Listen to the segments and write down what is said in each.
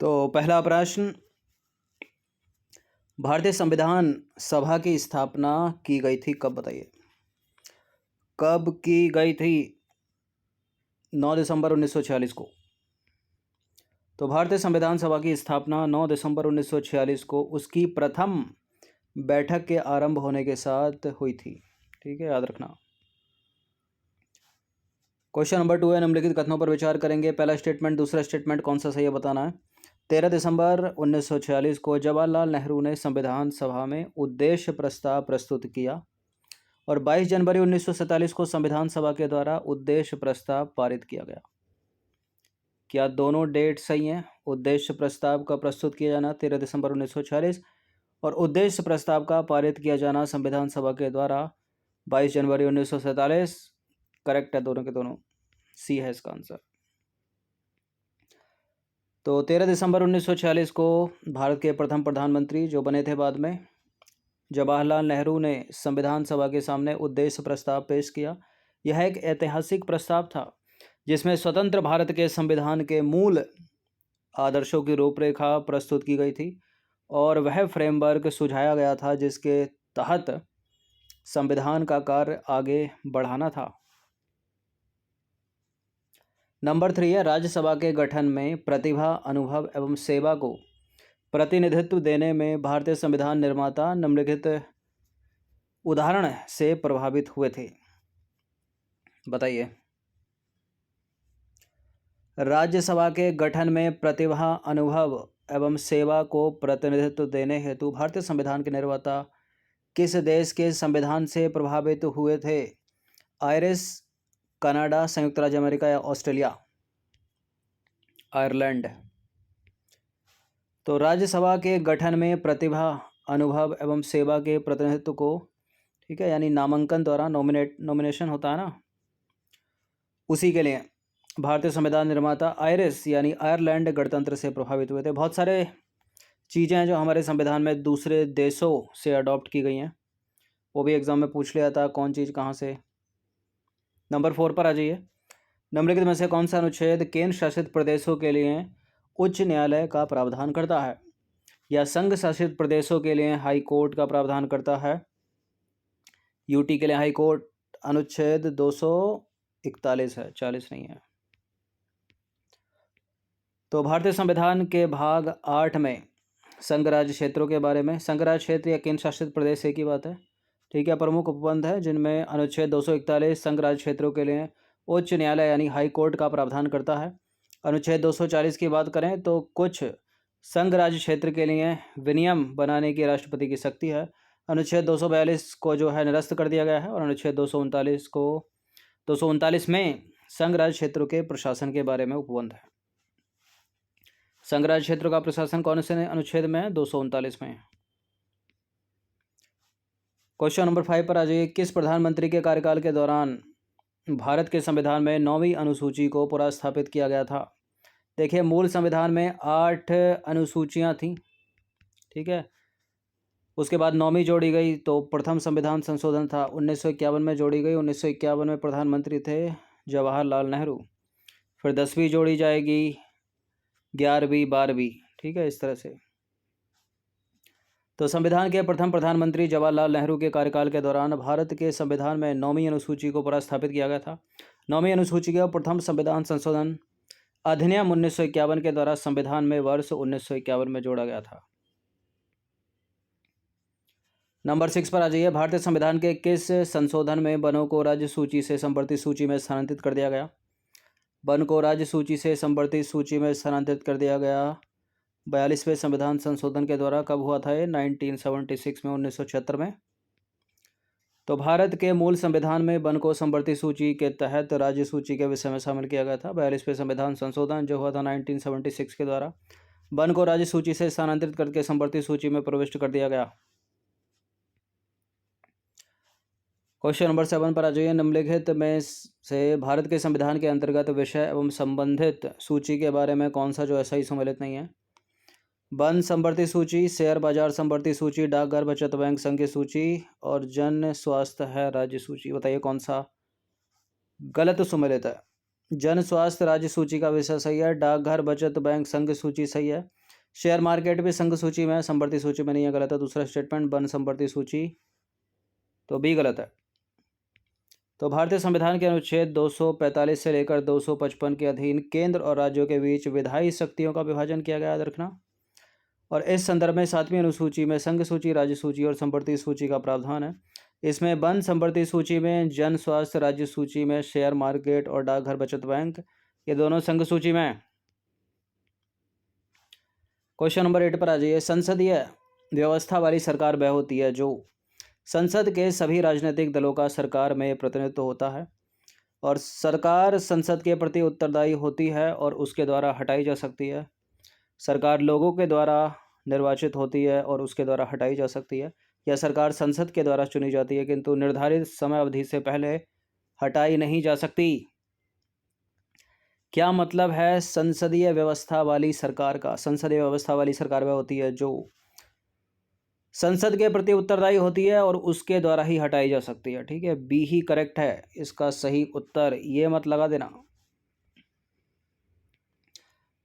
तो पहला प्रश्न, भारतीय संविधान सभा की स्थापना की गई थी कब, बताइए। कब की गई थी? 9 दिसंबर 1946 को। तो भारतीय संविधान सभा की स्थापना 9 दिसंबर 1946 को उसकी प्रथम बैठक के आरंभ होने के साथ हुई थी। ठीक है, याद रखना। क्वेश्चन नंबर 2 है, निम्नलिखित कथनों पर विचार करेंगे। पहला स्टेटमेंट, दूसरा स्टेटमेंट कौन सा सही है बताना है। 13 दिसंबर 1946 को जवाहरलाल नेहरू ने संविधान सभा में उद्देश्य प्रस्ताव प्रस्तुत किया और 22 जनवरी 1947 को संविधान सभा के द्वारा उद्देश्य प्रस्ताव पारित किया गया। क्या दोनों डेट सही हैं? उद्देश्य प्रस्ताव का प्रस्तुत किया जाना 13 दिसंबर 1946 और उद्देश्य प्रस्ताव का पारित किया जाना संविधान सभा के द्वारा 22 जनवरी 1947। करेक्ट है दोनों के दोनों, सी है इसका आंसर। तो 13 दिसंबर 1946 को भारत के प्रथम प्रधानमंत्री जो बने थे बाद में, जवाहरलाल नेहरू ने संविधान सभा के सामने उद्देश्य प्रस्ताव पेश किया। यह एक ऐतिहासिक प्रस्ताव था जिसमें स्वतंत्र भारत के संविधान के मूल आदर्शों की रूपरेखा प्रस्तुत की गई थी और वह फ्रेमवर्क सुझाया गया था जिसके तहत संविधान का कार्य आगे बढ़ाना था। नंबर 3 है, राज्यसभा के गठन में प्रतिभा, अनुभव एवं सेवा को प्रतिनिधित्व देने में भारतीय संविधान निर्माता निम्नलिखित उदाहरण से प्रभावित हुए थे, बताइए। राज्यसभा के गठन में प्रतिभा, अनुभव एवं सेवा को प्रतिनिधित्व देने हेतु भारतीय संविधान के निर्माता किस देश के संविधान से प्रभावित हुए थे? आयरिश, कनाडा, संयुक्त राज्य अमेरिका या ऑस्ट्रेलिया? आयरलैंड। तो राज्यसभा के गठन में प्रतिभा, अनुभव एवं सेवा के प्रतिनिधित्व को, ठीक है, यानी नामांकन द्वारा नॉमिनेशन होता है ना, उसी के लिए भारतीय संविधान निर्माता आयरिश यानी आयरलैंड गणतंत्र से प्रभावित हुए थे। बहुत सारे चीज़ें हैं जो हमारे संविधान में दूसरे देशों से अडॉप्ट की गई हैं, वो भी एग्जाम में पूछ लिया था कौन चीज़ कहाँ से। नंबर 4 पर आ जाइए। निम्नलिखित में से कौन सा अनुच्छेद केंद्र शासित प्रदेशों के लिए उच्च न्यायालय का प्रावधान करता है या संघ शासित प्रदेशों के लिए हाई कोर्ट का प्रावधान करता है? यूटी के लिए हाई कोर्ट अनुच्छेद 241 है, 40 नहीं है। तो भारतीय संविधान के भाग 8 में संघ राज्य क्षेत्रों के बारे में, संघ राज्य क्षेत्र या केंद्र शासित प्रदेश एक ही बात है, ठीक है, प्रमुख उपबंध है जिनमें अनुच्छेद 241 संघ राज्य क्षेत्रों के लिए उच्च न्यायालय यानी हाई कोर्ट का प्रावधान करता है। अनुच्छेद 240 की बात करें तो कुछ संघ राज्य क्षेत्र के लिए विनियम बनाने की राष्ट्रपति की शक्ति है। अनुच्छेद 242 को जो है निरस्त कर दिया गया है और अनुच्छेद 239 में संघ राज्य क्षेत्रों के प्रशासन के बारे में उपबंध है। संघ राज्य क्षेत्रों का प्रशासन कौन से अनुच्छेद में है? 239 में। क्वेश्चन नंबर 5 पर आ जाइए। किस प्रधानमंत्री के कार्यकाल के दौरान भारत के संविधान में 9वीं अनुसूची को पुनर्स्थापित किया गया था? देखिए, मूल संविधान में 8 अनुसूचियां थीं, ठीक है, उसके बाद 9वीं जोड़ी गई तो प्रथम संविधान संशोधन था, 1951 में जोड़ी गई। 1951 में प्रधानमंत्री थे जवाहरलाल नेहरू। फिर 10वीं जोड़ी जाएगी, 11वीं, 12वीं, ठीक है, इस तरह से। तो संविधान के प्रथम प्रधानमंत्री जवाहरलाल नेहरू के कार्यकाल के दौरान भारत के संविधान में 9वीं अनुसूची को पुनर्स्थापित किया गया था। 9वीं अनुसूची का प्रथम संविधान संशोधन अधिनियम 1951 के द्वारा संविधान में वर्ष 1951 में जोड़ा गया था। नंबर 6 पर आ जाइए। भारतीय संविधान के किस संशोधन में वनों को राज्य सूची से संवर्धित सूची में स्थानांतरित कर दिया गया? वन को राज्य सूची से संवर्धित सूची में स्थानांतरित कर दिया गया 42वें संविधान संशोधन के द्वारा। कब हुआ था ये? 1976 में, 1976 में। तो भारत के मूल संविधान में वन को संवर्धित सूची के तहत राज्य सूची के विषय में शामिल किया गया था। 42वें संविधान संशोधन जो हुआ था 1976 के द्वारा वन को राज्य सूची से स्थानांतरित करके संवर्धित सूची में प्रविष्ट कर दिया गया। क्वेश्चन नंबर 7 पर आ जाइए। निम्नलिखित में से भारत के संविधान के अंतर्गत विषय एवं संबंधित सूची के बारे में कौन सा जो ऐसा ही सम्मिलित नहीं है? वन संवर्धित सूची, शेयर बाजार संवर्धित सूची, डाकघर बचत बैंक संघ की सूची और जन स्वास्थ्य है राज्य सूची। बताइए कौन सा गलत सम्मिलित है? जन स्वास्थ्य राज्य सूची का विषय सही है। डाकघर बचत बैंक संघ सूची सही है। शेयर मार्केट भी संघ सूची में है, संवर्ती सूची में नहीं है, गलत है। दूसरा स्टेटमेंट वन संवर्ती सूची, तो बी गलत है। तो भारतीय संविधान के अनुच्छेद 245 से लेकर 255 के अधीन केंद्र और राज्यों के बीच विधायी शक्तियों का विभाजन किया गया, याद रखना। और इस संदर्भ में 7वीं अनुसूची में संघ सूची, राज्य सूची और संवर्ती सूची का प्रावधान है। इसमें वन संवर्ती सूची में, जन स्वास्थ्य राज्य सूची में, शेयर मार्केट और डाकघर बचत बैंक ये दोनों संघ सूची में है। क्वेश्चन नंबर 8 पर आ जाइए। संसदीय व्यवस्था वाली सरकार वह होती है जो संसद के सभी राजनीतिक दलों का सरकार में प्रतिनिधित्व होता है और सरकार संसद के प्रति उत्तरदायी होती है और उसके द्वारा हटाई जा सकती है। सरकार लोगों के द्वारा निर्वाचित होती है और उसके द्वारा हटाई जा सकती है, या सरकार संसद के द्वारा चुनी जाती है किंतु निर्धारित समय अवधि से पहले हटाई नहीं जा सकती। क्या मतलब है संसदीय व्यवस्था वाली सरकार का? संसदीय व्यवस्था वाली सरकार वह होती है जो संसद के प्रति उत्तरदायी होती है और उसके द्वारा ही हटाई जा सकती है। ठीक है, बी ही करेक्ट है इसका सही उत्तर, ये मत लगा देना।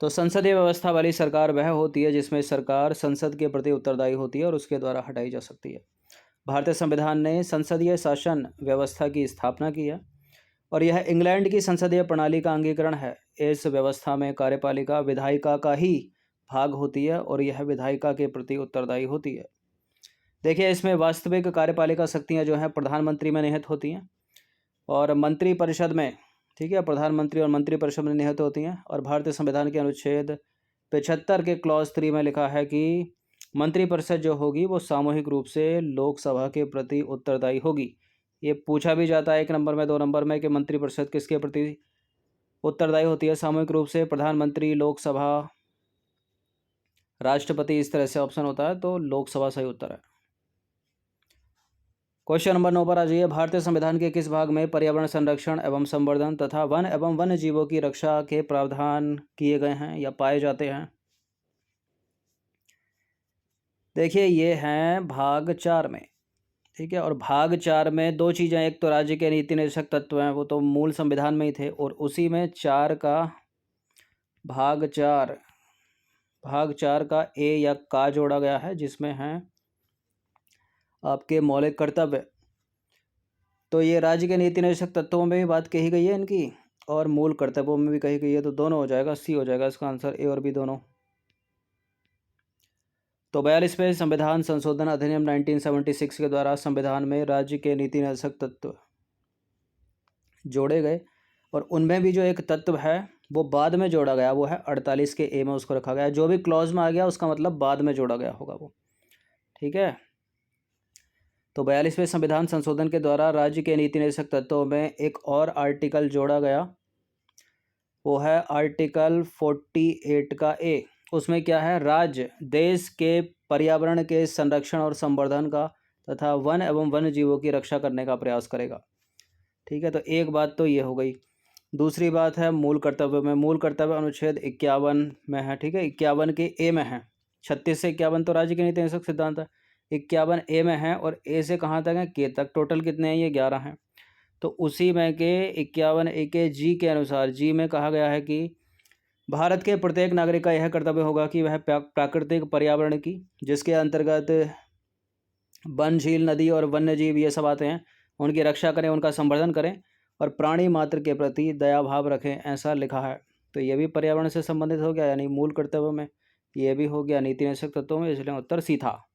तो संसदीय व्यवस्था वाली सरकार वह होती है जिसमें सरकार संसद के प्रति उत्तरदायी होती है और उसके द्वारा हटाई जा सकती है। भारतीय संविधान ने संसदीय शासन व्यवस्था की स्थापना की है और यह इंग्लैंड की संसदीय प्रणाली का अंगीकरण है। इस व्यवस्था में कार्यपालिका विधायिका का ही भाग होती है और यह विधायिका के प्रति उत्तरदायी होती है। देखिए, इसमें वास्तविक कार्यपालिका शक्तियां जो हैं प्रधानमंत्री में निहित होती हैं और मंत्रिपरिषद में, ठीक है, प्रधानमंत्री और मंत्रिपरिषद में निहित होती हैं। और भारतीय संविधान के अनुच्छेद 75 के क्लॉज 3 में लिखा है कि मंत्रिपरिषद जो होगी वो सामूहिक रूप से लोकसभा के प्रति उत्तरदायी होगी। ये पूछा भी जाता है 1 नंबर में, 2 नंबर में कि मंत्रिपरिषद किसके प्रति उत्तरदायी होती है? सामूहिक रूप से प्रधानमंत्री, लोकसभा, राष्ट्रपति, इस तरह से ऑप्शन होता है, तो लोकसभा सही उत्तर है। क्वेश्चन नंबर 9 पर आ जाइए। भारतीय संविधान के किस भाग में पर्यावरण संरक्षण एवं संवर्धन तथा वन एवं वन्य जीवों की रक्षा के प्रावधान किए गए हैं या पाए जाते हैं? देखिए, ये हैं भाग 4 में। ठीक है, और भाग 4 में 2 चीज़ें, एक तो राज्य के नीति निर्देशक तत्व हैं, वो तो मूल संविधान में ही थे, और उसी में 4 का भाग 4 का ए या का जोड़ा गया है जिसमें हैं आपके मौलिक कर्तव्य। तो ये राज्य के नीति निर्देशक तत्वों में भी बात कही गई है इनकी और मूल कर्तव्यों में भी कही गई है, तो दोनों हो जाएगा, सी हो जाएगा इसका आंसर, ए और बी दोनों। तो 42वें संविधान संशोधन अधिनियम 1976 के द्वारा संविधान में राज्य के नीति निर्देशक तत्व जोड़े गए और उनमें भी जो एक तत्व है वो बाद में जोड़ा गया, वो है 48 के ए में उसको रखा गया। जो भी क्लॉज में आ गया उसका मतलब बाद में जोड़ा गया होगा वो। ठीक है, तो 42वें संविधान संशोधन के द्वारा राज्य के नीति निर्देशक तत्वों में एक और आर्टिकल जोड़ा गया, वो है आर्टिकल 48 का ए। उसमें क्या है? राज्य देश के पर्यावरण के संरक्षण और संवर्धन का तथा वन एवं वन्य जीवों की रक्षा करने का प्रयास करेगा। ठीक है, तो एक बात तो ये हो गई। दूसरी बात है मूल कर्तव्य में। मूल कर्तव्य अनुच्छेद 51 में है। ठीक है, 51 के ए में है। 36 से 51 तो राज्य के नीति निर्देशक सिद्धांत है, 51 ए में है और ए से कहाँ तक है? के तक। टोटल कितने हैं? ये 11 हैं। तो उसी में के 51 ए के जी के अनुसार, जी में कहा गया है कि भारत के प्रत्येक नागरिक का यह कर्तव्य होगा कि वह प्राकृतिक पर्यावरण की, जिसके अंतर्गत वन, झील, नदी और वन्य जीव ये सब आते हैं, उनकी रक्षा करें, उनका संवर्धन करें और प्राणी मात्र के प्रति दया भाव रखें, ऐसा लिखा है। तो ये भी पर्यावरण से संबंधित हो गया, यानी मूल कर्तव्य में। ये भी हो गया नीति निर्देशक तत्वों में, इसलिए उत्तर सी था।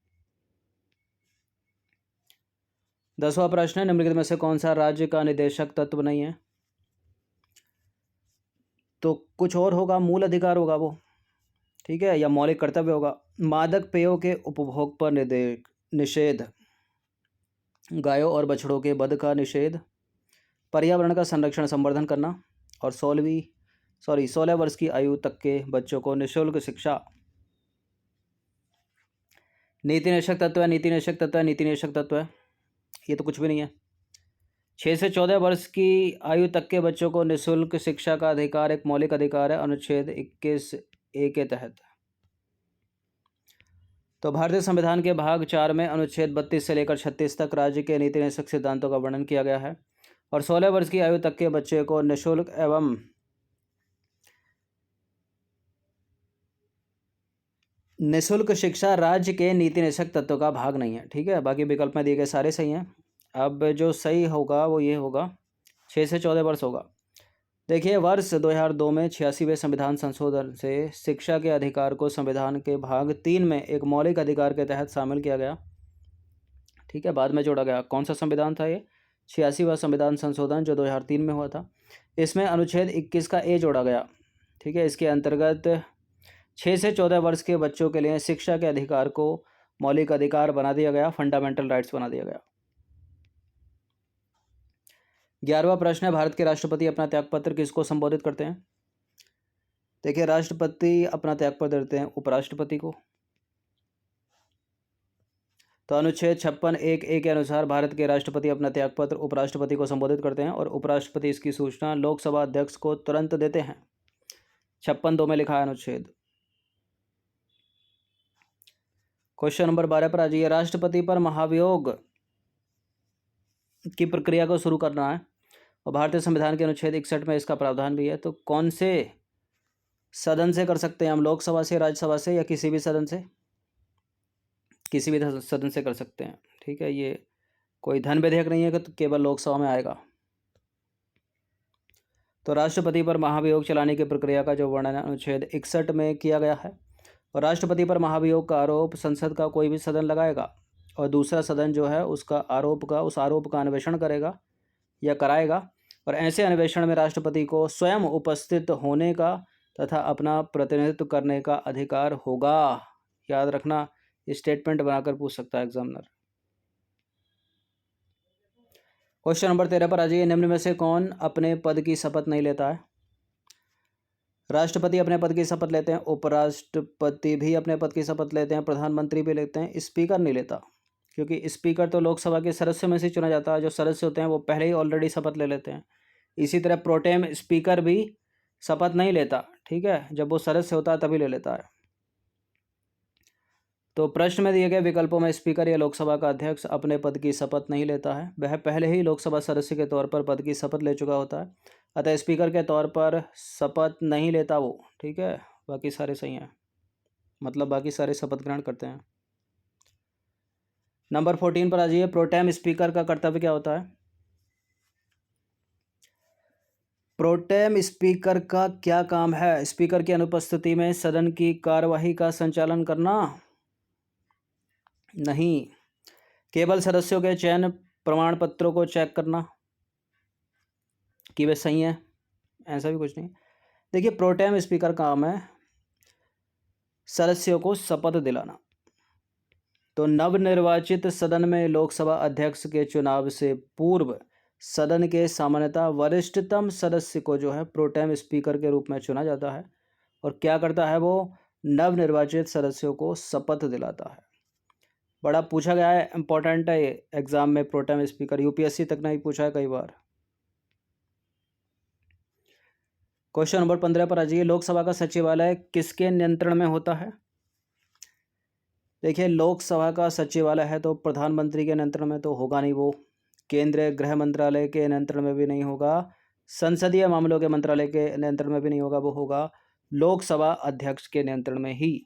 10वां प्रश्न है, निम्नलिखित में से कौन सा राज्य का निदेशक तत्व नहीं है? तो कुछ और होगा, मूल अधिकार होगा वो। ठीक है, या मौलिक कर्तव्य होगा। मादक पेयों के उपभोग पर निषेध, गायों और बछड़ों के वध का निषेध, पर्यावरण का संरक्षण संवर्धन करना और 16 वर्ष की आयु तक के बच्चों को निःशुल्क शिक्षा। नीति निर्देशक तत्व है, नीति निर्देशक तत्व है, नीति निर्देशक तत्व है, ये तो कुछ भी नहीं है। 6 से 14 वर्ष की आयु तक के बच्चों को निःशुल्क शिक्षा का अधिकार एक मौलिक अधिकार है अनुच्छेद 21 ए के तहत। तो भारतीय संविधान के भाग 4 में अनुच्छेद 32 से लेकर 36 तक राज्य के नीति निर्देशक सिद्धांतों का वर्णन किया गया है और 16 वर्ष की आयु तक के बच्चे को निःशुल्क एवं निःशुल्क शिक्षा राज्य के नीति निषेध तत्व का भाग नहीं है। ठीक है, बाकी विकल्प में दिए गए सारे सही हैं। अब जो सही होगा वो ये होगा, 6 से 14 वर्ष होगा। देखिए, वर्ष 2002 में 86वें संविधान संशोधन से शिक्षा के अधिकार को संविधान के भाग 3 में एक मौलिक अधिकार के तहत शामिल किया गया। ठीक है, बाद में जोड़ा गया। कौन सा संविधान था ये? 86वां संविधान संशोधन जो 2003 में हुआ था। इसमें अनुच्छेद 21 का ए जोड़ा गया। ठीक है, इसके अंतर्गत 6 से 14 वर्ष के बच्चों के लिए शिक्षा के अधिकार को मौलिक अधिकार बना दिया गया, फंडामेंटल राइट्स बना दिया गया। 11वां प्रश्न है, भारत के राष्ट्रपति अपना त्यागपत्र किसको संबोधित करते हैं? देखिए, राष्ट्रपति अपना त्यागपत्र देते हैं उपराष्ट्रपति को। तो अनुच्छेद 56(1)(a) के अनुसार भारत के राष्ट्रपति अपना त्यागपत्र उपराष्ट्रपति को संबोधित करते हैं और उपराष्ट्रपति इसकी सूचना लोकसभा अध्यक्ष को तुरंत देते हैं। 56(2) में लिखा है अनुच्छेद। क्वेश्चन नंबर 12 पर आ जाइए। राष्ट्रपति पर महाभियोग की प्रक्रिया को शुरू करना है और भारतीय संविधान के अनुच्छेद 61 में इसका प्रावधान भी है। तो कौन से सदन से कर सकते हैं हम? लोकसभा से, राज्यसभा से, या किसी भी सदन से? किसी भी सदन से कर सकते हैं। ठीक है, ये कोई धन विधेयक नहीं है कि तो केवल लोकसभा में आएगा। तो राष्ट्रपति पर महाभियोग चलाने की प्रक्रिया का जो वर्णन अनुच्छेद 61 में किया गया है, और राष्ट्रपति पर महाभियोग का आरोप संसद का कोई भी सदन लगाएगा और दूसरा सदन जो है उस आरोप का अन्वेषण करेगा या कराएगा, और ऐसे अन्वेषण में राष्ट्रपति को स्वयं उपस्थित होने का तथा अपना प्रतिनिधित्व करने का अधिकार होगा। याद रखना, स्टेटमेंट बनाकर पूछ सकता है एग्जामिनर। क्वेश्चन नंबर 13 पर आ जाइए। निम्न में से कौन अपने पद की शपथ नहीं लेता है? राष्ट्रपति अपने पद की शपथ लेते हैं, उपराष्ट्रपति भी अपने पद की शपथ लेते हैं, प्रधानमंत्री भी लेते हैं, स्पीकर नहीं लेता, क्योंकि स्पीकर तो लोकसभा के सदस्यों में से चुना जाता है। जो सदस्य होते हैं वो पहले ही ऑलरेडी शपथ ले लेते हैं। इसी तरह प्रोटेम स्पीकर भी शपथ नहीं लेता। ठीक है, जब वो सदस्य होता है तभी ले लेता है। तो प्रश्न में दिए गए विकल्पों में स्पीकर या लोकसभा का अध्यक्ष अपने पद की शपथ नहीं लेता है। वह पहले ही लोकसभा सदस्य के तौर पर पद की शपथ ले चुका होता है, अतः स्पीकर के तौर पर शपथ नहीं लेता वो। ठीक है, बाकी सारे सही हैं, मतलब बाकी सारे शपथ ग्रहण करते हैं। नंबर 14 पर आ जाइए। प्रोटेम स्पीकर का कर्तव्य क्या होता है? प्रोटेम स्पीकर का क्या काम है? स्पीकर की अनुपस्थिति में सदन की कार्यवाही का संचालन करना? नहीं, केवल सदस्यों के चयन प्रमाण पत्रों को चेक करना कि वे सही हैं, ऐसा भी कुछ नहीं। देखिए, प्रोटेम स्पीकर का काम है सदस्यों को शपथ दिलाना। तो नवनिर्वाचित सदन में लोकसभा अध्यक्ष के चुनाव से पूर्व सदन के सामान्यतः वरिष्ठतम सदस्य को जो है प्रोटेम स्पीकर के रूप में चुना जाता है, और क्या करता है वो? नवनिर्वाचित सदस्यों को शपथ दिलाता है। बड़ा पूछा गया है, इंपॉर्टेंट है ये एग्जाम में। प्रोटेम स्पीकर यूपीएससी तक नहीं पूछा है कई बार। क्वेश्चन नंबर 15 पर आ जाइए। लोकसभा का सचिवालय किसके नियंत्रण में होता है? देखिए, लोकसभा का सचिवालय है तो प्रधानमंत्री के नियंत्रण में तो होगा नहीं वो, केंद्रीय गृह मंत्रालय के नियंत्रण में भी नहीं होगा, संसदीय मामलों के मंत्रालय के नियंत्रण में भी नहीं होगा, वो होगा लोकसभा अध्यक्ष के नियंत्रण में ही।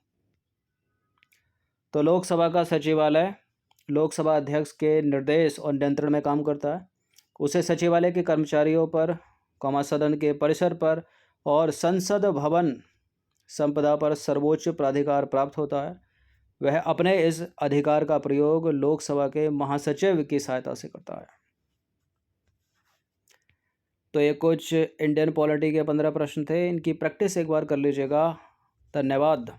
तो लोकसभा का सचिवालय लोकसभा अध्यक्ष के निर्देश और नियंत्रण में काम करता है। उसे सचिवालय के कर्मचारियों पर, सदन के परिसर पर और संसद भवन संपदा पर सर्वोच्च प्राधिकार प्राप्त होता है। वह अपने इस अधिकार का प्रयोग लोकसभा के महासचिव की सहायता से करता है। तो ये कुछ इंडियन पॉलिटी के 15 प्रश्न थे, इनकी प्रैक्टिस एक बार कर लीजिएगा। धन्यवाद।